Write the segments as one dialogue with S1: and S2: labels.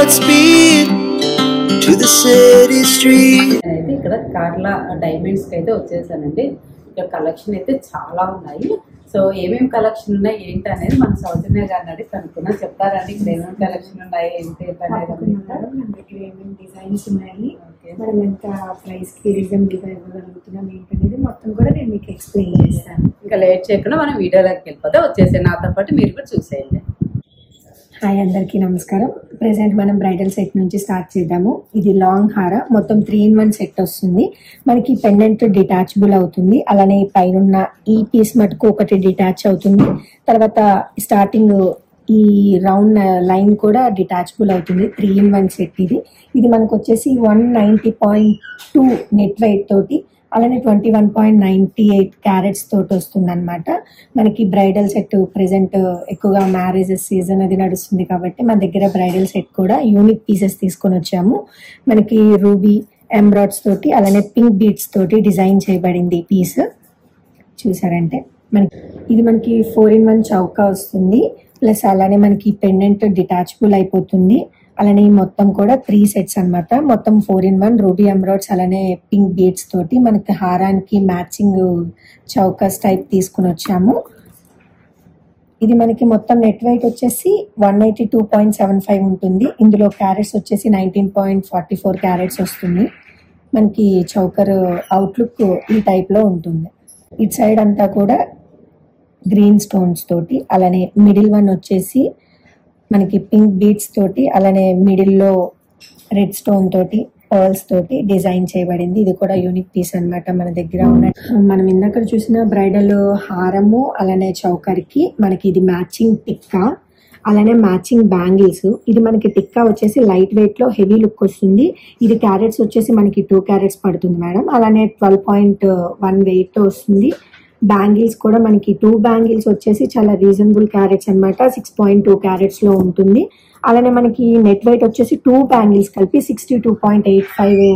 S1: Godspeed to the city street.
S2: అయితే ఇక్కడ కార్లా diamonds కి అయితే వచ్చేసానండి. ఇక్కడ కలెక్షన్ అయితే చాలా ఉన్నాయి. సో ఏమేమి కలెక్షన్ ఉన్నాయి ఏంటి అనేది మన సౌజన్య గారిని అడిగి కనుక్కున్నా. చెప్తారండి ఇక్కడ ఏమేమి కలెక్షన్ ఉన్నాయి ఏంటి అనేది.
S3: మన దగ్గర ఏమేమి డిజైన్స్ ఉన్నాయి, మనం ఎంత ప్రైస్ కి రీజనబుల్గా ఇవ్వగలుగుతున్నాం ఏంటనేది మొత్తం కూడా నేను మీకు ఎక్స్ప్లెయిన్ చేస్తాను.
S2: ఇంకా లేట్ చేయకుండా మనం వీడియోలోకి వెళ్ళిపోతే వచ్చేసి నాతో పాటు మీరు కూడా చూసేయండి.
S3: హాయ్ అందరికీ నమస్కారం. ప్రెసెంట్ మనం బ్రైడల్ సెట్ నుంచి స్టార్ట్ చేద్దాము. ఇది లాంగ్ హార, మొత్తం 3-in-1 సెట్ వస్తుంది. మనకి పెండెంట్ డిటాచబుల్ అవుతుంది, అలానే పైన ఈ పీస్ మటుకు ఒకటి డిటాచ్ అవుతుంది. తర్వాత స్టార్టింగ్ ఈ రౌండ్ లైన్ కూడా డిటాచబుల్ అవుతుంది. 3-in-1 సెట్ ఇది మనకు వచ్చేసి 190.2 నెట్ వెయిట్ తోటి, అలానే 21.98 క్యారెట్స్ తోటి వస్తుంది అనమాట. మనకి బ్రైడల్ సెట్ ప్రెసెంట్ ఎక్కువగా మ్యారేజెస్ సీజన్ అది నడుస్తుంది కాబట్టి మన దగ్గర బ్రైడల్ సెట్ కూడా యూనిక్ పీసెస్ తీసుకొని వచ్చాము. మనకి రూబీ ఎంబ్రాయిడ్స్ తోటి అలానే పింక్ బీడ్స్ తోటి డిజైన్ చేయబడింది ఈ పీస్. చూసారంటే మనకి 4-in-1 చౌకా వస్తుంది, ప్లస్ అలానే మనకి పెండెంట్ డిటాచబుల్ అయిపోతుంది. అలానే మొత్తం కూడా 3 సెట్స్ అనమాట. మొత్తం 4-in-1 రూబీ ఎంబ్రాయిడ్స్ అలానే పింక్ బీడ్స్ తోటి మనకి హారానికి మ్యాచింగ్ చౌకస్ టైప్ తీసుకుని వచ్చాము. ఇది మనకి మొత్తం నెట్ వెయిట్ వచ్చేసి 182.75 ఉంటుంది. ఇందులో క్యారెట్స్ వచ్చేసి 19.44 క్యారెట్స్ వస్తుంది. మనకి చౌకర్ అవుట్లుక్ ఈ టైప్లో ఉంటుంది. ఇటు సైడ్ అంతా కూడా గ్రీన్ స్టోన్స్ తోటి, అలానే మిడిల్ వన్ వచ్చేసి మనకి పింక్ బీడ్స్ తోటి, అలానే మిడిల్లో రెడ్ స్టోన్ తోటి పర్ల్స్ తోటి డిజైన్ చేయబడింది. ఇది కూడా యూనిక్ పీస్ అన్నమాట మన దగ్గర ఉన్న. మనం ఇందాక చూసిన బ్రైడల్ హారము అలానే చౌకర్కి మనకి ఇది మ్యాచింగ్ టిక్కా, అలానే మ్యాచింగ్ బ్యాంగిల్స్. ఇది మనకి టిక్కా వచ్చేసి లైట్ వెయిట్ లో హెవీ లుక్ వస్తుంది. ఇది క్యారెట్స్ వచ్చేసి మనకి 2 క్యారెట్స్ పడుతుంది మేడం. అలానే 12.1 వెయిట్ తో వస్తుంది. బ్యాంగిల్స్ కూడా మనకి 2 బ్యాంగిల్స్ వచ్చేసి చాలా రీజనబుల్ క్యారెట్స్ అనమాట, 6.2 క్యారెట్స్ లో ఉంటుంది. అలానే మనకి నెట్ వెయిట్ వచ్చేసి 2 బ్యాంగిల్స్ కలిపి 62.85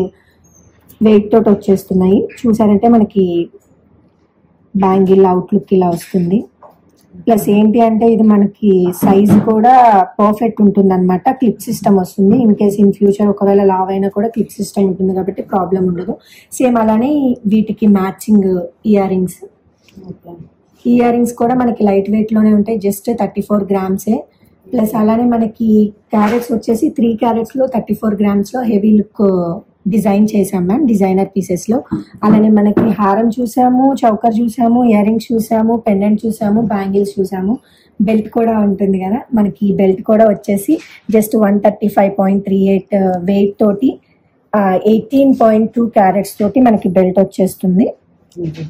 S3: వెయిట్ తోటి వచ్చేస్తున్నాయి. చూసారంటే మనకి బ్యాంగిల్ అవుట్లుక్ ఇలా వస్తుంది. ప్లస్ ఏంటి అంటే ఇది మనకి సైజ్ కూడా పర్ఫెక్ట్ ఉంటుంది అనమాట. క్లిప్ సిస్టమ్ వస్తుంది. ఇన్ కేస్ ఇన్ ఫ్యూచర్ ఒకవేళ లావ్ అయినా కూడా క్లిప్ సిస్టమ్ ఉంటుంది కాబట్టి ప్రాబ్లం ఉండదు. సేమ్ అలానే వీటికి మ్యాచింగ్ ఇయర్ రింగ్స్ కూడా మనకి లైట్ వెయిట్ లోనే ఉంటాయి, జస్ట్ 34 గ్రామ్సే. ప్లస్ అలానే మనకి క్యారెట్స్ వచ్చేసి 3 క్యారెట్స్ లో 34 గ్రామ్స్ లో హెవీ లుక్ డిజైన్ చేసాం మ్యామ్, డిజైనర్ పీసెస్ లో. అలానే మనకి హారం చూసాము, చౌకర్ చూసాము, ఇయర్ రింగ్స్ చూసాము, పెండెంట్ చూసాము, బ్యాంగిల్స్ చూసాము. బెల్ట్ కూడా ఉంటుంది కదా, మనకి బెల్ట్ కూడా వచ్చేసి జస్ట్ 135.38 వెయిట్ తోటి 18.2 క్యారెట్స్ తోటి మనకి బెల్ట్ వచ్చేస్తుంది.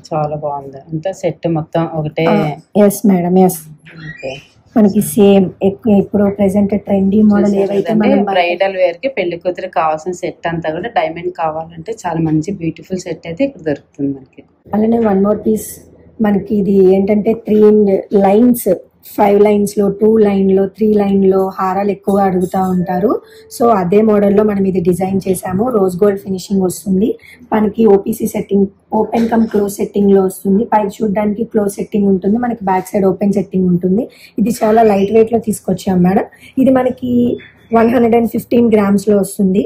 S2: చాలా బాగుంది. అంతా సెట్ మొత్తం ఒకటే.
S3: Yes madam, yes. మనకి సేమ్ ఇప్పుడు ప్రెసెంట్ ట్రెండీ మోడల్ ఏవైతే మనం
S2: బ్రైడల్ వేర్ కి పెళ్లి కూతురు కావాల్సిన సెట్ అంతా కూడా డైమండ్ కావాలంటే చాలా మంచి బ్యూటిఫుల్ సెట్ అయితే ఇక్కడ దొరుకుతుంది మనకి.
S3: అలానే 1 మోర్ పీస్ మనకి ఇది ఏంటంటే 3 లైన్స్, 5 లైన్స్ లో, 2 లైన్ లో, 3 లైన్ లో హారాలు ఎక్కువగా అడుగుతూ ఉంటారు. సో అదే మోడల్లో మనం ఇది డిజైన్ చేసాము. రోజ్ గోల్డ్ ఫినిషింగ్ వస్తుంది. మనకి OPC setting, open cum close setting లో వస్తుంది. పైకి చూడడానికి క్లోజ్ సెట్టింగ్ ఉంటుంది, మనకి బ్యాక్ సైడ్ ఓపెన్ సెట్టింగ్ ఉంటుంది. ఇది చాలా లైట్ వెయిట్ లో తీసుకొచ్చాం మేడం. ఇది మనకి 115 గ్రామ్స్ లో వస్తుంది.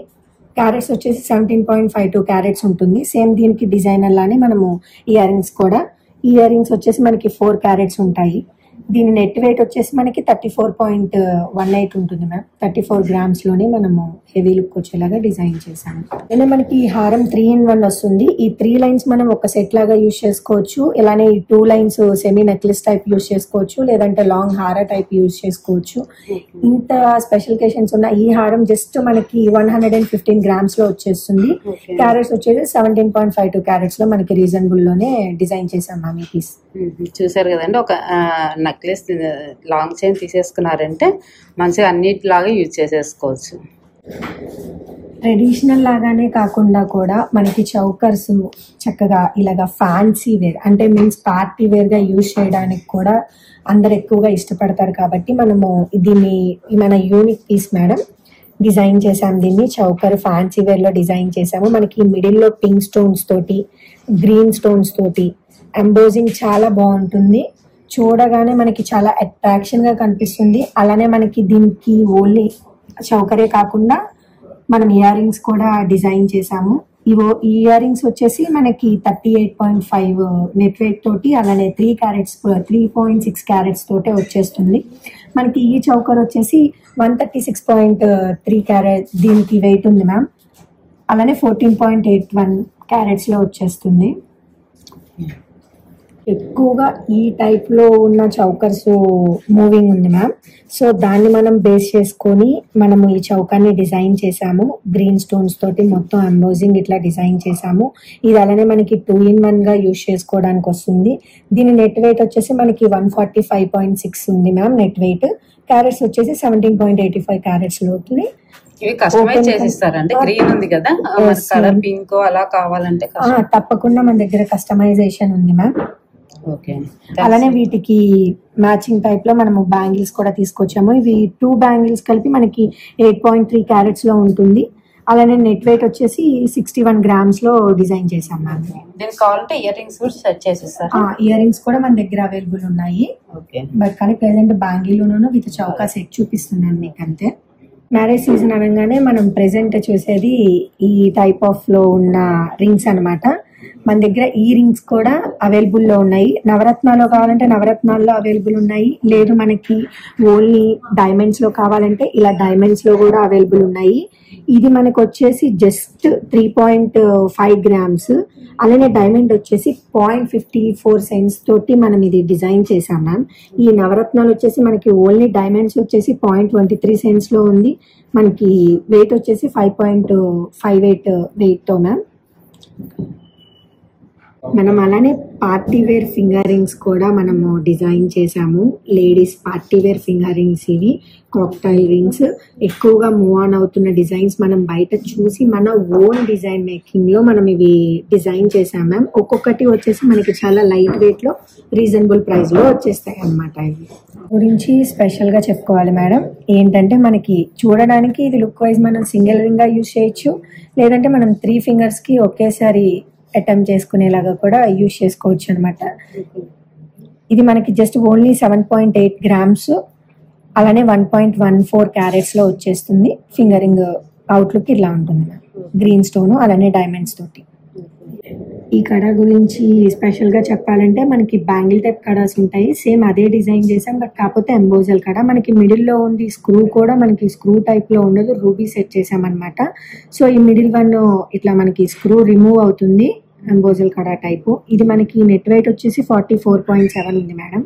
S3: క్యారెట్స్ వచ్చేసి 17.52 క్యారెట్స్ ఉంటుంది. సేమ్ దీనికి డిజైనర్ లానే మనము ఇయర్ రింగ్స్ వచ్చేసి మనకి 4 క్యారెట్స్ ఉంటాయి. దీని నెట్ వెయిట్ వచ్చేసి మనకి 34.18 ఉంటుంది మ్యామ్. 34 గ్రామ్స్ లోనే మనము హెవీ లుక్ వచ్చేలాగా డిజైన్ చేసాము. అలానే మనకి ఈ హారం 3-in-1 వస్తుంది. ఈ 3 లైన్స్ మనం ఒక సెట్ లాగా యూజ్ చేసుకోవచ్చు. ఇలానే ఈ 2 lines semi necklace type use చేసుకోవచ్చు, లేదంటే లాంగ్ హార టైప్ యూజ్ చేసుకోవచ్చు. ఇంత స్పెసిఫికేషన్స్ ఉన్న ఈ హారం జస్ట్ మనకి 115 గ్రామ్స్ లో వచ్చేస్తుంది. క్యారెట్స్ వచ్చేసి 17.52 క్యారెట్స్ లో మనకి రీజనబుల్ లోనే డిజైన్ చేసాం మ్యామ్ ఈ పీస్.
S2: చూసారు కదండి, ఒక నెక్లెస్ లాంగ్ చైన్ తీసేసుకున్నారంటే మంచిగా అన్నిటిలాగా యూజ్ చేసేసుకోవచ్చు.
S3: ట్రెడిషనల్ లాగానే కాకుండా కూడా మనకి చౌకర్స్ చక్కగా ఇలాగా ఫ్యాన్సీ వేర్ అంటే మీన్స్ పార్టీ వేర్ గా యూజ్ చేయడానికి కూడా అందరు ఎక్కువగా ఇష్టపడతారు కాబట్టి మనము దీన్ని మన యూనిక్ పీస్ మేడం డిజైన్ చేసాం. దీన్ని చౌకర్ ఫ్యాన్సీ వేర్ లో డిజైన్ చేసాము. మనకి మిడిల్ లో పింక్ స్టోన్స్ తోటి, గ్రీన్ స్టోన్స్ తోటి ఎంబోజింగ్ చాలా బాగుంటుంది. చూడగానే మనకి చాలా అట్రాక్షన్ గా కనిపిస్తుంది. అలానే మనకి దీనికి ఓన్లీ చౌకరే కాకుండా మనం ఇయర్ రింగ్స్ కూడా డిజైన్ చేసాము. ఈ ఇయర్ రింగ్స్ వచ్చేసి మనకి 38.5 నెట్ వెయిట్ తోటి, అలానే 3.6 క్యారెట్స్ తోటే వచ్చేస్తుంది. మనకి ఈ చౌకర్ వచ్చేసి 136.3 క్యారెట్ దీనికి వెయిట్ ఉంది మ్యామ్. అలానే 14.81 క్యారెట్స్ లో వచ్చేస్తుంది. ఎక్కువగా ఈ టైప్ లో ఉన్న చౌకర్స్ మూవింగ్ ఉంది మ్యామ్. సో దాన్ని మనం బేస్ చేసుకొని మనము ఈ చౌకాన్ని డిజైన్ చేసాము. గ్రీన్ స్టోన్స్ తోటి మొత్తం ఎంబోజింగ్ ఇట్లా డిజైన్ చేసాము. ఇది అలానే మనకి 2-in-1 గా యూజ్ చేసుకోవడానికి వస్తుంది. దీని నెట్ వెయిట్ వచ్చేసి మనకి 145.6 ఉంది మ్యామ్ నెట్ వెయిట్. క్యారెట్స్ వచ్చేసి 17.85 క్యారెట్స్ లోకి.
S2: ఇవి కస్టమైజ్ చేసిస్తారండి. గ్రీన్ ఉంది కదా, కలర్ పింక్ అలా కావాలంటే
S3: తప్పకుండా మన దగ్గర కస్టమైజేషన్ ఉంది మ్యామ్. అలానే వీటికి మ్యాచింగ్ టైప్ లో మనము బ్యాంగిల్స్ కూడా తీసుకొచ్చాము. ఇవి 2 బ్యాంగిల్స్ కలిపి మనకి 8.3 క్యారెట్స్ లో ఉంటుంది. అలానే నెట్ వెయిట్ వచ్చేసి 61 grams లో డిజైన్ చేసాం మ్యామ్.
S2: దీనికి కావాలంటే ఇయర్ రింగ్స్ కూడా సెట్ చేసిస్తారు.
S3: ఇయర్ రింగ్స్ కూడా మన దగ్గర అవైలబుల్ ఉన్నాయి. బట్ కానీ ప్రెసెంట్ బ్యాంగిల్ విత్ చౌకా సెట్ చూపిస్తున్నాను మీకు అంతే. మ్యారేజ్ సీజన్ అనగానే మనం ప్రెసెంట్ చూసేది ఈ టైప్ ఆఫ్ లో ఉన్న రింగ్స్ అన్నమాట. మన దగ్గర ఈ రింగ్స్ కూడా అవైలబుల్ లో ఉన్నాయి. నవరత్నాల్లో కావాలంటే నవరత్నాల్లో అవైలబుల్ ఉన్నాయి. లేదు మనకి ఓన్లీ డైమండ్స్ లో కావాలంటే ఇలా డైమండ్స్ లో కూడా అవైలబుల్ ఉన్నాయి. ఇది మనకు వచ్చేసి జస్ట్ 3.5 grams. అలానే డైమండ్ వచ్చేసి 0.54 cents తోటి మనం ఇది డిజైన్ చేసాం మ్యామ్. ఈ నవరత్నాలు వచ్చేసి మనకి ఓన్లీ డైమండ్స్ వచ్చేసి 0.23 cents లో ఉంది. మనకి వెయిట్ వచ్చేసి 5.58 వెయిట్ తో మ్యామ్. మనం అలానే పార్టీ వేర్ ఫింగర్ రింగ్స్ కూడా మనము డిజైన్ చేసాము. Ladies party wear finger rings ఇవి కాక్టైల్ రింగ్స్. ఎక్కువగా మూవ్ ఆన్ అవుతున్న డిజైన్స్ మనం బయట చూసి మన ఓన్ డిజైన్ మేకింగ్ లో మనం ఇవి డిజైన్ చేసాం మ్యామ్. ఒక్కొక్కటి వచ్చేసి మనకి చాలా లైట్ వెయిట్ లో రీజనబుల్ ప్రైస్ లో వచ్చేస్తాయి అన్నమాట. ఇవి గురించి స్పెషల్ గా చెప్పుకోవాలి మేడం. ఏంటంటే మనకి చూడడానికి ఇది లుక్ వైజ్ మనం సింగిల్ రింగ్ గా యూజ్ చేయొచ్చు, లేదంటే మనం 3 fingers కి ఒకేసారి అటెంప్ట్ చేసుకునేలాగా కూడా యూజ్ చేసుకోవచ్చు అనమాట. ఇది మనకి జస్ట్ ఓన్లీ 7.8 grams, అలానే 1.14 క్యారెట్స్ లో వచ్చేస్తుంది. ఫింగరింగ్ అవుట్లుక్ ఇలా ఉంటుంది గ్రీన్ స్టోన్ అలానే డైమండ్స్ తోటి. ఈ కడ గురించి స్పెషల్ గా చెప్పాలంటే మనకి బ్యాంగిల్ టైప్ కడాస్ ఉంటాయి. సేమ్ అదే డిజైన్ చేసాం, బట్ కాకపోతే ఎంబోజల్ కడ. మనకి మిడిల్ లో ఉంది స్క్రూ కూడా మనకి స్క్రూ టైప్ లో ఉండదు, రూబీ సెట్ చేసాం అనమాట. సో ఈ మిడిల్ వన్ ఇట్లా మనకి స్క్రూ రిమూవ్ అవుతుంది, ఎంబోజల్ కడా టైపు. ఇది మనకి నెట్ వెయిట్ వచ్చేసి 44.7 ఉంది మేడం.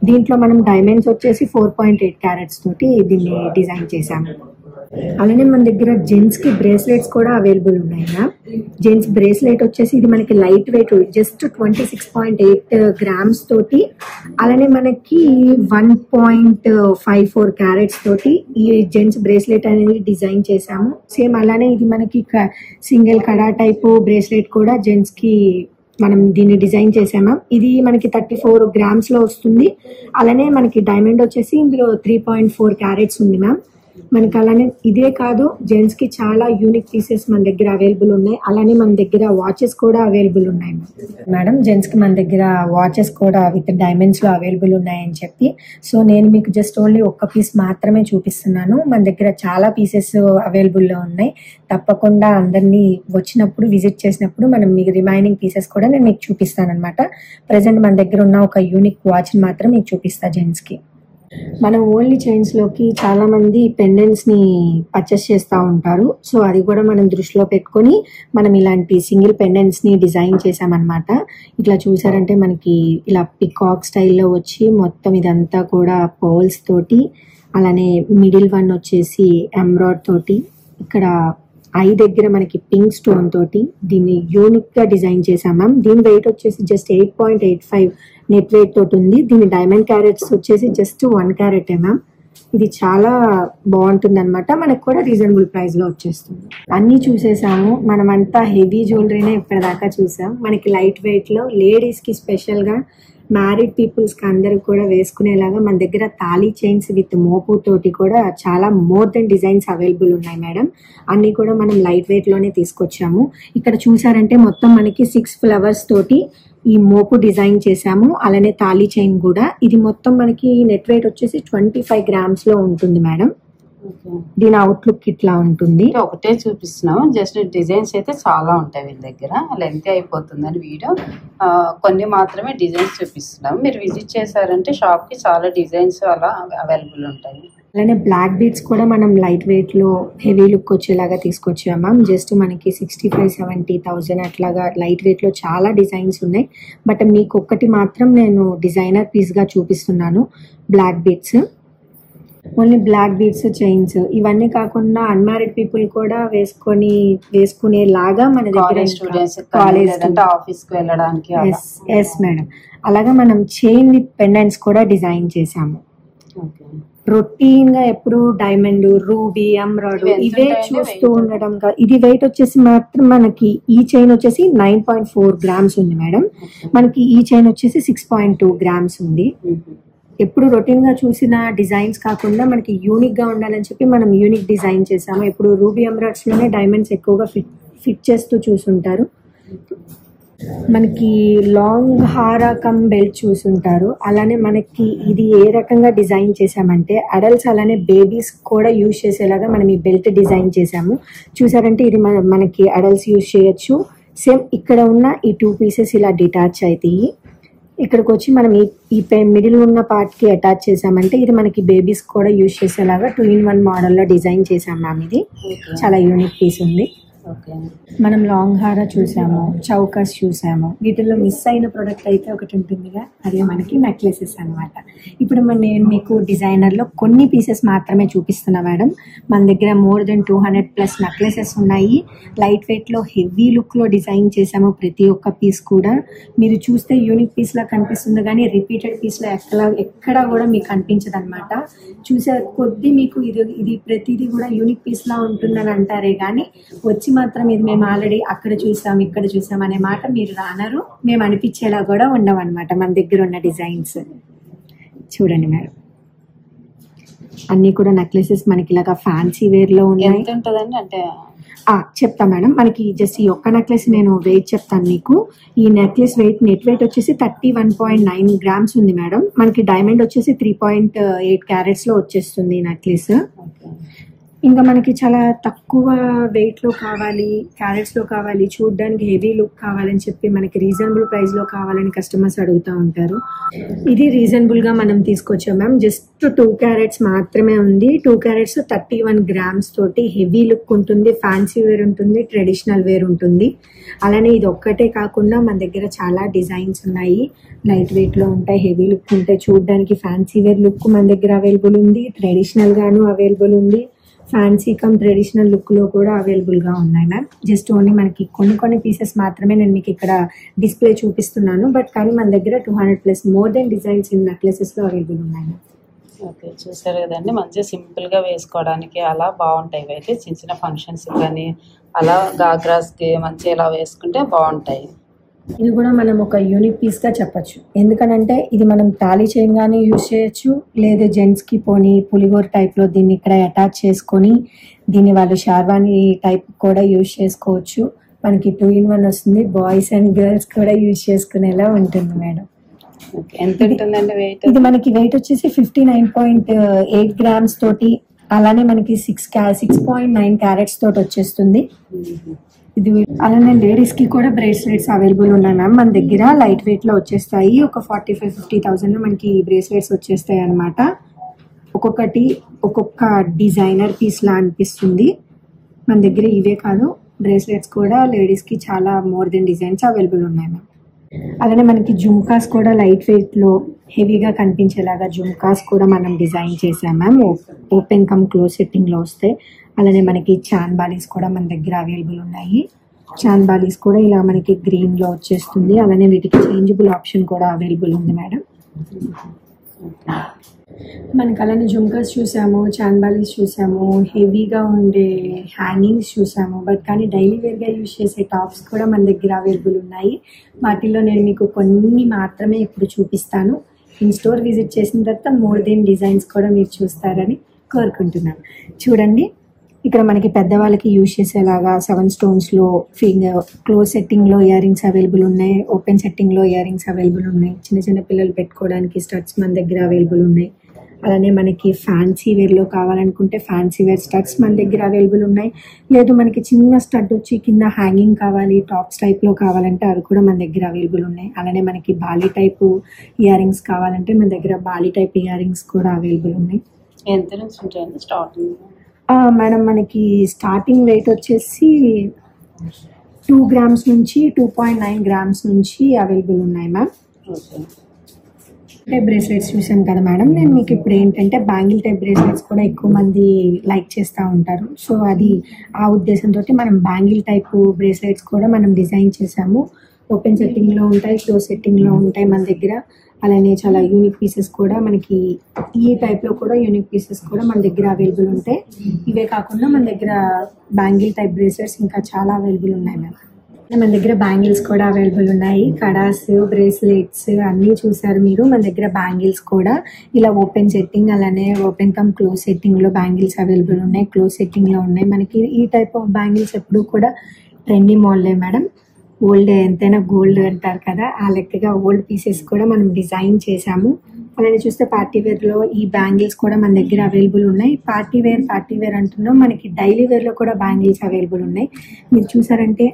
S3: దీంట్లో మనం డైమండ్స్ వచ్చేసి 4.8 క్యారెట్స్ తోటి దీన్ని డిజైన్ చేసాము. అలానే మన దగ్గర జెంట్స్ కి బ్రేస్లెట్స్ కూడా అవైలబుల్ ఉన్నాయి మ్యామ్. జెంట్స్ బ్రేస్లెట్ వచ్చేసి ఇది మనకి లైట్ వెయిట్ జస్ట్ 26.8 grams తోటి, అలానే మనకి 1.54 క్యారెట్స్ తోటి ఈ జెంట్స్ బ్రేస్లెట్ అనేది డిజైన్ చేసాము. సేమ్ అలానే ఇది మనకి సింగిల్ కడా టైప్ బ్రేస్లెట్ కూడా జెంట్స్ కి మనం దీన్ని డిజైన్ చేసాము. ఇది మనకి 34 grams లో వస్తుంది. అలానే మనకి డైమండ్ వచ్చేసి ఇందులో 3.4 క్యారెట్స్ ఉంది మ్యామ్. మనకి అలానే ఇదే కాదు, జెంట్స్ కి చాలా యూనిక్ పీసెస్ మన దగ్గర అవైలబుల్ ఉన్నాయి. అలానే మన దగ్గర వాచెస్ కూడా అవైలబుల్ ఉన్నాయి మేడం. జెంట్స్ కి మన దగ్గర వాచెస్ కూడా విత్ డైమండ్స్ లో అవైలబుల్ ఉన్నాయని చెప్పి, సో నేను మీకు జస్ట్ ఓన్లీ ఒక్క పీస్ మాత్రమే చూపిస్తున్నాను. మన దగ్గర చాలా పీసెస్ అవైలబుల్ లో ఉన్నాయి. తప్పకుండా అందరినీ వచ్చినప్పుడు విజిట్ చేసినప్పుడు మనం మీకు రిమైనింగ్ పీసెస్ కూడా నేను మీకు చూపిస్తాను అనమాట. ప్రెసెంట్ మన దగ్గర ఉన్న ఒక యూనిక్ వాచ్ మాత్రం మీకు చూపిస్తా జెంట్స్ కి. మనం ఓన్లీ చైన్స్ లోకి చాలా మంది పెండెంట్స్ ని పర్చేస్ చేస్తూ ఉంటారు. సో అది కూడా మనం దృష్టిలో పెట్టుకొని మనం ఇలాంటి సింగిల్ పెండెంట్స్ ని డిజైన్ చేసామన్నమాట. ఇట్లా చూసారంటే మనకి ఇలా పికాక్ స్టైల్లో వచ్చి మొత్తం ఇదంతా కూడా పర్ల్స్ తోటి, అలానే మిడిల్ వన్ వచ్చేసి ఎమ్రాయిడ్ తోటి, ఇక్కడ ఐ దగ్గర మనకి పింక్ స్టోన్ తోటి దీన్ని యూనిక్ గా డిజైన్ చేసాం మ్యామ్. దీని వెయిట్ వచ్చేసి జస్ట్ 8.85 నెట్ వెయిట్ తోటి ఉంది. దీని డైమండ్ క్యారెట్స్ వచ్చేసి జస్ట్ 1 క్యారెట్ మ్యామ్. ఇది చాలా బాగుంటుంది అనమాట. మనకు కూడా రీజనబుల్ ప్రైస్ లో వచ్చేస్తుంది. అన్ని చూసేసాము. మనమంతా హెవీ జ్యువెలరీనే ఇప్పటిదాకా చూసాం. మనకి లైట్ వెయిట్ లో లేడీస్ కి స్పెషల్ గా మ్యారీడ్ పీపుల్స్ కి అందరూ కూడా వేసుకునేలాగా మన దగ్గర తాళీ చైన్స్ విత్ మోపు తోటి కూడా చాలా మోర్ దెన్ డిజైన్స్ అవైలబుల్ ఉన్నాయి మేడం. అన్ని కూడా మనం లైట్ వెయిట్ లోనే తీసుకొచ్చాము. ఇక్కడ చూసారంటే మొత్తం మనకి 6 flowers తోటి ఈ మోపు డిజైన్ చేసాము. అలానే తాళీ చైన్ కూడా. ఇది మొత్తం మనకి నెట్ వెయిట్ వచ్చేసి 25 grams లో ఉంటుంది మేడం. దీని అవుట్లుక్ ఇట్లా ఉంటుంది.
S2: ఒకటే చూపిస్తున్నాము, జస్ట్ డిజైన్స్ అయితే చాలా ఉంటాయి వీళ్ళ దగ్గర, లెంత్ అయిపోతుందని వీడియో కొన్ని మాత్రమే డిజైన్స్ చూపిస్తున్నాము. మీరు విజిట్ చేశారంటే షాప్ కి చాలా డిజైన్స్ అలా అవైలబుల్ ఉంటాయి.
S3: అలానే బ్లాక్ బీడ్స్ కూడా మనం లైట్ వెయిట్ లో హెవీ లుక్ వచ్చేలాగా తీసుకొచ్చాం మ్యామ్. జస్ట్ మనకి 65,000-70,000 అట్లాగా లైట్ వెయిట్ లో చాలా డిజైన్స్ ఉన్నాయి. బట్ మీకు ఒక్కటి మాత్రం నేను డిజైనర్ పీస్ గా చూపిస్తున్నాను, black beads. Only black beads, chains ఇవన్నీ కాకుండా అన్మ్యారీడ్ పీపుల్ కూడా వేసుకునేలాగా మన దగ్గర
S2: కాలేజ్ ఆఫీస్ కి వెళ్ళడానికి.
S3: Yes madam. అలాగా మనం చైన్ విత్ పెండెంట్స్ కూడా డిజైన్ చేసాము. రొటీన్ గా ఎప్పుడు డైమండ్, రూబీ, ఎమరాల్డ్ ఇవే చూస్తూ ఉండడం. ఇది వెయిట్ వచ్చేసి మాత్రం మనకి ఈ చైన్ వచ్చేసి 9.4 grams ఉంది మేడం. మనకి ఈ చైన్ వచ్చేసి 6.2 grams ఉంది. ఎప్పుడు రొటీన్ గా చూసిన డిజైన్స్ కాకుండా మనకి యూనిక్ గా ఉండాలని చెప్పి మనం యూనిక్ డిజైన్ చేసాము. ఇప్పుడు రూబీ ఎమరాల్డ్స్ లోనే డైమండ్స్ ఎక్కువగా ఫిట్ చేస్తూ చూసుంటారు. మనకి లాంగ్ హారా కమ్ బెల్ట్ చూసుంటారు. అలానే మనకి ఇది ఏ రకంగా డిజైన్ చేసామంటే అడల్ట్స్ అలానే బేబీస్ కూడా యూజ్ చేసేలాగా మనం ఈ బెల్ట్ డిజైన్ చేసాము. చూసారంటే ఇది మనకి అడల్ట్స్ యూజ్ చేయొచ్చు. సేమ్ ఇక్కడ ఉన్న ఈ 2 pieces ఇలా డిటాచ్ అవుతాయి. ఇక్కడికి వచ్చి మనం ఈ మిడిల్ ఉన్న పార్ట్ కి అటాచ్ చేసామంటే ఇది మనకి బేబీస్ కూడా యూజ్ చేసేలాగా 2-in-1 మోడల్లో డిజైన్ చేసాం మ్యామ్. ఇది చాలా యూనిక్ పీస్ ఉంది. మనం లాంగ్ హారా చూసాము, చౌకస్ చూసాము. వీటిల్లో మిస్ అయిన ప్రోడక్ట్ అయితే ఒకటి ఉంటుందిగా, అదే మనకి నెక్లెసెస్ అనమాట. ఇప్పుడు నేను మీకు డిజైనర్ లో కొన్ని పీసెస్ మాత్రమే చూపిస్తున్నా మేడం. మన దగ్గర మోర్ దెన్ 200+ నెక్లెసెస్ ఉన్నాయి. లైట్ వెయిట్ లో హెవీ లుక్ లో డిజైన్ చేసాము. ప్రతి ఒక్క పీస్ కూడా మీరు చూస్తే యూనిక్ పీస్ లా కనిపిస్తుంది, కానీ రిపీటెడ్ పీస్ లో ఎక్కడ కూడా మీకు కనిపించదు అనమాట. చూసే కొద్దీ మీకు ఇది ప్రతిదీ కూడా యూనిక్ పీస్ లా ఉంటుందని అంటారే కానీ వచ్చి మాత్రం ఇది మేము ఆల్రెడీ అక్కడ చూసాం ఇక్కడ చూసాం అనే మాట మీరు రానరు. మేము అనిపించేలా కూడా ఉండవు అనమాట మన దగ్గర ఉన్న డిజైన్స్. చూడండి మేడం, అన్ని కూడా నెక్లెసెస్ మనకి ఇలాగా ఫ్యాన్సీ వేర్ లో ఉన్నాయి.
S2: అంటే
S3: చెప్తా మేడం. మనకి జస్ట్ ఈ ఒక్క నెక్లెస్ నేను వెయిట్ చెప్తాను మీకు. ఈ నెక్లెస్ నెట్ వెయిట్ వచ్చేసి 31.9 grams ఉంది మేడం. మనకి డైమండ్ వచ్చేసి 3.8 carats లో వచ్చేస్తుంది ఈ నెక్లెస్. ఇంకా మనకి చాలా తక్కువ వెయిట్ లో కావాలి, క్యారెట్స్ లో కావాలి, చూడడానికి హెవీ లుక్ కావాలని చెప్పి మనకి రీజనబుల్ ప్రైస్ లో కావాలని కస్టమర్స్ అడుగుతూ ఉంటారు. ఇది రీజనబుల్ గా మనం తీసుకొచ్చాం మ్యామ్. జస్ట్ 2 carats మాత్రమే ఉంది. 2 carats 31 grams తోటి హెవీ లుక్ ఉంటుంది, ఫ్యాన్సీ వేర్ ఉంటుంది, ట్రెడిషనల్ వేర్ ఉంటుంది. అలానే ఇది ఒక్కటే కాకుండా మన దగ్గర చాలా డిజైన్స్ ఉన్నాయి. లైట్ వెయిట్ లో ఉంటాయి, హెవీ లుక్ ఉంటాయి. చూడడానికి ఫ్యాన్సీ వేర్ లుక్ మన దగ్గర అవైలబుల్ ఉంది, ట్రెడిషనల్ గాను అవైలబుల్ ఉంది, ఫ్యాన్సీ కమ్ ట్రెడిషనల్ లుక్ లో కూడా అవైలబుల్ గా ఉన్నాయి మ్యామ్. జస్ట్ ఓన్లీ మనకి కొన్ని పీసెస్ మాత్రమే నేను మీకు ఇక్కడ డిస్ప్లే చూపిస్తున్నాను. బట్ కానీ మన దగ్గర 200+ more than designs in necklaces లో అవైలబుల్ ఉన్నాయి మ్యామ్.
S2: ఓకే, చూసారు కదండి, మంచిగా సింపుల్ గా వేసుకోవడానికి అలా బాగుంటాయి. అయితే చిన్న చిన్న ఫంక్షన్స్ కానీ అలా గాగ్రాస్కి మంచిగా ఇలా వేసుకుంటే బాగుంటాయి.
S3: ఇది కూడా మనం ఒక యూనిక్ పీస్ గా చెప్పొచ్చు. ఎందుకనంటే ఇది మనం తాళీ చైన్ గానీ యూజ్ చేయొచ్చు, లేదా జెంట్స్ కి పోనీ పులిగోర టైప్ లో దీన్ని ఇక్కడ అటాచ్ చేసుకొని దీన్ని వాళ్ళు షార్వాణి టైప్ కూడా యూజ్ చేసుకోవచ్చు. మనకి 2-in-1 వస్తుంది. బాయ్స్ అండ్ గర్ల్స్ కూడా యూజ్ చేసుకునేలా ఉంటుంది మేడం.
S2: ఎంత ఉంటుందండి వెయిట్?
S3: ఇది మనకి వెయిట్ వచ్చేసి 59.8 grams తోటి, అలానే మనకి 6.9 carats తోటి వచ్చేస్తుంది. ఇది అలానే లేడీస్ కి కూడా బ్రేస్లెట్స్ అవైలబుల్ ఉన్నాయి మ్యామ్. మన దగ్గర లైట్ వెయిట్ లో వచ్చేస్తాయి. ఒక 45,000-50,000 లో మనకి బ్రేస్లెట్స్ వచ్చేస్తాయి అనమాట. ఒక్కొక్కటి ఒక్కొక్క డిజైనర్ పీస్ లా అనిపిస్తుంది. మన దగ్గర ఇవే కాదు, బ్రేస్లెట్స్ కూడా లేడీస్ కి చాలా మోర్ దెన్ డిజైన్స్ అవైలబుల్ ఉన్నాయి మ్యామ్. అలానే మనకి జుమ్కాస్ కూడా లైట్ వెయిట్ లో హెవీగా కనిపించేలాగా జుమ్కాస్ కూడా మనం డిజైన్ చేసాం ma'am. Open cum close setting లో వస్తాయి. అలానే మనకి చాన్ బాలీస్ కూడా మన దగ్గర అవైలబుల్ ఉన్నాయి. చాన్ బాలీస్ కూడా ఇలా మనకి గ్రీన్ లో వచ్చేస్తుంది. అలానే వీటికి చేంజబుల్ ఆప్షన్ కూడా అవైలబుల్ ఉంది మేడం. మనకి అలానే జుమ్కాస్ చూసాము, చాన్ బాలీస్ చూసాము, హెవీగా ఉండే హ్యాంగింగ్స్ చూసాము. బట్ కానీ డైలీ వేర్గా యూజ్ చేసే టాప్స్ కూడా మన దగ్గర అవైలబుల్ ఉన్నాయి. వాటిల్లో నేను మీకు కొన్ని మాత్రమే ఇప్పుడు చూపిస్తాను. ఇన్ స్టోర్ విజిట్ చేసిన తర్వాత మోర్ దెన్ డిజైన్స్ కూడా మీరు చూస్తారని కోరుకుంటున్నాను. చూడండి, ఇక్కడ మనకి పెద్దవాళ్ళకి యూజ్ చేసేలాగా 7 stones లో క్లోజ్ సెట్టింగ్ లో ఇయర్ రింగ్స్ అవైలబుల్ ఉన్నాయి. ఓపెన్ సెట్టింగ్ లో ఇయర్ రింగ్స్ అవైలబుల్ ఉన్నాయి. చిన్న చిన్న పిల్లలు పెట్టుకోవడానికి స్టడ్స్ మన దగ్గర అవైలబుల్ ఉన్నాయి. అలానే మనకి ఫ్యాన్సీ వేర్లో కావాలనుకుంటే ఫ్యాన్సీ వేర్ స్టడ్స్ మన దగ్గర అవైలబుల్ ఉన్నాయి. లేదు మనకి చిన్న స్టడ్ వచ్చి కింద హ్యాంగింగ్ కావాలి, టాప్స్ టైప్లో కావాలంటే అవి కూడా మన దగ్గర అవైలబుల్ ఉన్నాయి. అలానే మనకి బాలీ టైపు ఇయర్ రింగ్స్ కావాలంటే మన దగ్గర బాలీ టైప్ ఇయర్ రింగ్స్ కూడా అవైలబుల్ ఉన్నాయి.
S2: ఎంత నుంచి ఉంటాయండి స్టార్టింగ్?
S3: మేడం మనకి స్టార్టింగ్ రేట్ వచ్చేసి 2 grams నుంచి 2.9 grams నుంచి అవైలబుల్ ఉన్నాయి మ్యామ్. టైప్ బ్రేస్లెట్స్ చూసాను కదా మేడం, నేను మీకు ఇప్పుడు ఏంటంటే బ్యాంగిల్ టైప్ బ్రేస్లెట్స్ కూడా ఎక్కువ మంది లైక్ చేస్తూ ఉంటారు. సో అది ఆ ఉద్దేశంతో మనం బ్యాంగిల్ టైప్ బ్రేస్లెట్స్ కూడా మనం డిజైన్ చేసాము. ఓపెన్ సెట్టింగ్లో ఉంటాయి, క్లోజ్ సెట్టింగ్లో ఉంటాయి మన దగ్గర. అలానే చాలా యూనిక్ పీసెస్ కూడా మనకి ఈ టైప్లో కూడా యూనిక్ పీసెస్ కూడా మన దగ్గర అవైలబుల్ ఉంటాయి. ఇవే కాకుండా మన దగ్గర బ్యాంగిల్ టైప్ బ్రేస్లెట్స్ ఇంకా చాలా అవైలబుల్ ఉన్నాయి మ్యామ్. మన దగ్గర బ్యాంగిల్స్ కూడా అవైలబుల్ ఉన్నాయి. కడాస్, బ్రేస్లెట్స్ అన్నీ చూసారు మీరు. మన దగ్గర బ్యాంగిల్స్ కూడా ఇలా ఓపెన్ సెట్టింగ్ అలానే ఓపెన్ కమ్ క్లోజ్ సెట్టింగ్లో బ్యాంగిల్స్ అవైలబుల్ ఉన్నాయి, క్లోజ్ సెట్టింగ్లో ఉన్నాయి. మనకి ఈ టైప్ ఆఫ్ బ్యాంగిల్స్ ఎప్పుడు కూడా ట్రెండీ మోడలే మేడం. ఓల్డ్ ఎంతైనా గోల్డ్ అంటారు కదా, ఆ లెక్కగా ఓల్డ్ పీసెస్ కూడా మనం డిజైన్ చేసాము. అలానే చూస్తే పార్టీ వేర్లో ఈ బ్యాంగిల్స్ కూడా మన దగ్గర అవైలబుల్ ఉన్నాయి. పార్టీ వేర్ అంటున్నాం, మనకి డైలీ వేర్లో కూడా బ్యాంగిల్స్ అవైలబుల్ ఉన్నాయి. మీరు చూసారంటే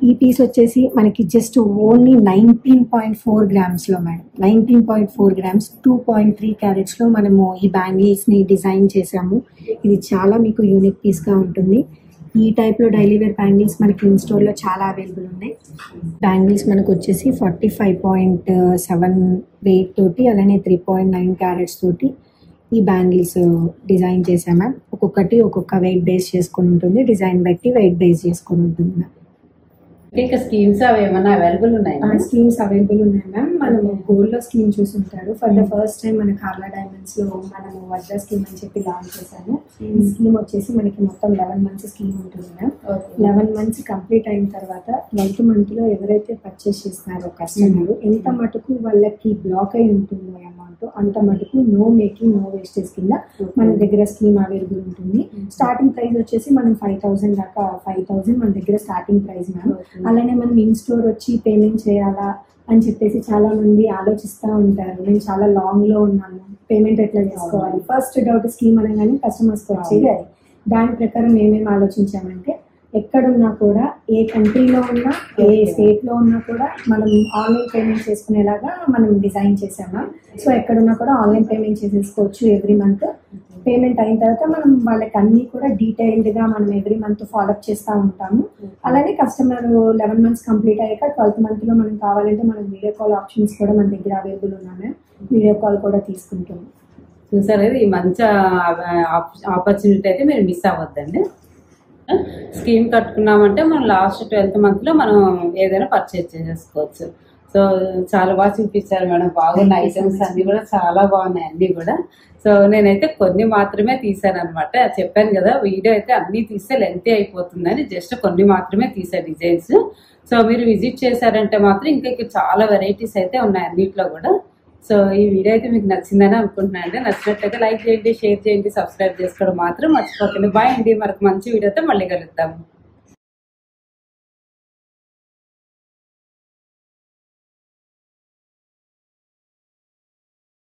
S3: ఈ పీస్ వచ్చేసి మనకి just only 19.4 grams madam. 19.4 grams 2.3 carats మనము ఈ బ్యాంగిల్స్ని డిజైన్ చేసాము. ఇది చాలా మీకు యూనిక్ పీస్గా ఉంటుంది. ఈ టైప్లో డైలీ వేర్ బ్యాంగిల్స్ మనకి ఇన్ స్టోర్లో చాలా అవైలబుల్ ఉన్నాయి. బ్యాంగిల్స్ మనకు వచ్చేసి 45.7 వెయిట్ తోటి అలానే 3.9 carats తోటి ఈ బ్యాంగిల్స్ డిజైన్ చేసాము. ఒక్కొక్కటి ఒక్కొక్క వెయిట్ బేస్ చేసుకొని ఉంటుంది, డిజైన్ బట్టి వెయిట్ బేస్ చేసుకొని ఉంటుంది మ్యామ్.
S2: ఇంకా స్కీమ్స్ అవి ఏమైనా అవైలబుల్ ఉన్నాయి?
S3: స్కీమ్స్ అవైలబుల్ ఉన్నాయి మ్యామ్. మనము గోల్డ్లో స్కీమ్ చూసుంటారు. ఫర్ ద ఫస్ట్ టైం మన కార్లా డైమండ్స్లో మనము వడ్డా స్కీమ్ అని చెప్పి లాంచ్ చేశాము. ఈ స్కీమ్ వచ్చేసి మనకి మొత్తం 11 months స్కీమ్ ఉంటుంది మ్యామ్. 11 months కంప్లీట్ అయిన తర్వాత 12th monthలో ఎవరైతే పర్చేస్ చేస్తున్నారో కస్టమర్ ఎంత మటుకు వాళ్ళకి బ్లాక్ అయి ఉంటుందో అమౌంట్ అంత మటుకు నో మేకింగ్ నో వేస్టేజ్ కింద మన దగ్గర స్కీమ్ అవైలబుల్ ఉంటుంది. స్టార్టింగ్ ప్రైస్ వచ్చేసి మనం 5,000 దాకా 5,000 మన దగ్గర స్టార్టింగ్ ప్రైస్ మ్యామ్. అలానే మనం ఇన్ స్టోర్ వచ్చి పేమెంట్ చేయాలా అని చెప్పేసి చాలా మంది ఆలోచిస్తూ ఉంటారు. మేము చాలా లాంగ్లో ఉన్నాము, పేమెంట్ ఎట్లా చేసుకోవాలి, ఫస్ట్ డౌట్ స్కీమ్ అనగానే కస్టమర్స్కి వచ్చేది అది. దాని ప్రకారం మేమేం ఆలోచించామంటే ఎక్కడున్నా కూడా ఏ కంట్రీలో ఉన్నా ఏ స్టేట్లో ఉన్నా కూడా మనం ఆన్లైన్ పేమెంట్ చేసుకునేలాగా మనం డిజైన్ చేసాము. సో ఎక్కడున్నా కూడా ఆన్లైన్ పేమెంట్ చేసేసుకోవచ్చు. ఎవ్రీ మంత్ పేమెంట్ అయిన తర్వాత మనం వాళ్ళకి అన్నీ కూడా డీటెయిల్డ్గా మనం ఎవ్రీ మంత్ ఫాలోఅప్ చేస్తూ ఉంటాము. అలానే కస్టమర్ 11 months కంప్లీట్ అయ్యాక 12th monthలో మనం కావాలంటే మనం వీడియో కాల్ ఆప్షన్స్ కూడా మన దగ్గర అవైలబుల్ ఉన్నాయి. వీడియో కాల్ కూడా తీసుకుంటాము.
S2: చూసారు, ఈ మంచి ఆపర్చునిటీ అయితే మీరు మిస్ అవ్వద్దండి. స్కీమ్ కట్టుకున్నామంటే మనం లాస్ట్ 12th monthలో మనం ఏదైనా పర్చేజ్ చేసేసుకోవచ్చు. సో చాలా బాగా చూపించారు మేడం, బాగున్న ఐటమ్స్ అన్ని కూడా చాలా బాగున్నాయి అన్ని కూడా. సో నేనైతే కొన్ని మాత్రమే తీసాను అనమాట. చెప్పాను కదా వీడియో అయితే అన్ని తీస్తే లెంతీ అయిపోతుందని జస్ట్ కొన్ని మాత్రమే తీసాను డిజైన్స్. సో మీరు విజిట్ చేశారంటే మాత్రం ఇంకా చాలా వెరైటీస్ అయితే ఉన్నాయి అన్నిట్లో కూడా. సో ఈ వీడియో అయితే మీకు నచ్చిందని అనుకుంటున్నాను అండి. నచ్చినట్లయితే లైక్ చేయండి, షేర్ చేయండి, సబ్స్క్రైబ్ చేసుకోవడం మాత్రం మర్చిపోకండి. బాయ్ అండి, మరొక మంచి వీడియోతో మళ్ళీ కలుద్దాము.